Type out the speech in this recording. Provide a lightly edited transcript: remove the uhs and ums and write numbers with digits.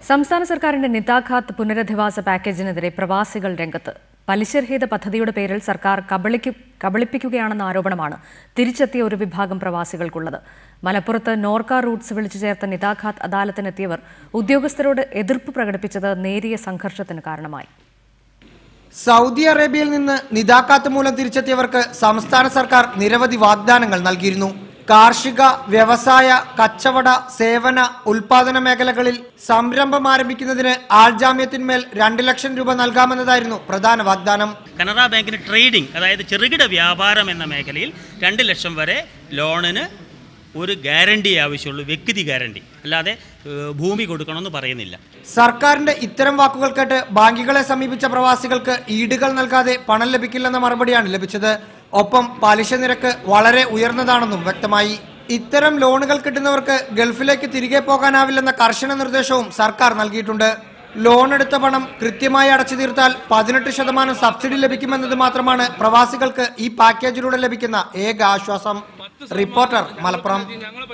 സംസ്ഥാന സർക്കാരിന്റെ നിതാഘാത് പുനരധിവാസ പാക്കേജിനെതിരെ പ്രവാസികൾ രംഗത്ത്. പലിശരഹിത പദ്ധതിയുടെ പേരിൽ സർക്കാർ കബളിപ്പിക്കുകയാണെന്ന ആരോപണമാണ് തിരിച്ചെത്തിയ ഒരു വിഭാഗം പ്രവാസികൾക്കുള്ളത്. മലപ്പുറത്ത് നോർക്ക റൂട്ട്സ് വിളിച്ചു ചേർത്ത നിതാഘാത് അദാലത്തിനെത്തിയവർ ഉദ്യോഗസ്ഥരോട് എതിർപ്പ് പ്രകടിപ്പിച്ചത് നേരിയ സംഘർഷത്തിന് കാരണമായി. സൗദി അറേബ്യയിൽ നിന്ന് നിതാഘാത് മൂലം തിരിച്ചെത്തിയവർക്ക് സംസ്ഥാന സർക്കാർ നിരവധി വാഗ്ദാനങ്ങൾ നൽകിയിരുന്നു. കാർഷിക, വ്യവസായ, കച്ചവട, സേവന, ഉൽപാദന മേഖലകളിൽ സംരംഭം ആരംഭിക്കുന്നതിന് ആൾജാമ്യത്തിന്മേൽ 2 ലക്ഷം രൂപ നൽകാമെന്നതായിരുന്നു പ്രധാന വാഗ്ദാനം. കനറ ബാങ്കിന് ട്രേഡിംഗ്, അതായത് ചെറുകിട വ്യാപാരം എന്ന മേഖലയിൽ 2 ലക്ഷം വരെ ലോണിന് ഒരു ഗ്യാരണ്ടി ആവശ്യമുള്ളൂ, വ്യക്തി ഗ്യാരണ്ടി, അല്ലാതെ ഭൂമി കൊടുക്കണമെന്ന് പറയുന്നില്ല. സർക്കാരിന്റെ ഇത്തരം വാക്കുകൾ കേട്ട് ബാങ്കുകളെ സമീപിച്ച പ്രവാസികൾക്ക് ഈടുകൾ നൽകാതെ പണം ലഭിക്കില്ലെന്ന മറുപടിയാണ് ലഭിച്ചത്. ഒപ്പം പലിശ നിരക്ക് വളരെ ഉയർന്നതാണെന്നും വ്യക്തമായി. ഇത്തരം ലോണുകൾ കിട്ടുന്നവർക്ക് ഗൾഫിലേക്ക് തിരികെ പോകാനാവില്ലെന്ന കർശന നിർദ്ദേശവും സർക്കാർ നൽകിയിട്ടുണ്ട്. ലോൺ എടുത്ത പണം കൃത്യമായി അടച്ചു തീർത്താൽ 18% സബ്സിഡി ലഭിക്കുമെന്നത് മാത്രമാണ് പ്രവാസികൾക്ക് ഈ പാക്കേജിലൂടെ ലഭിക്കുന്ന ഏക ആശ്വാസം. റിപ്പോർട്ടർ, മലപ്പുറം.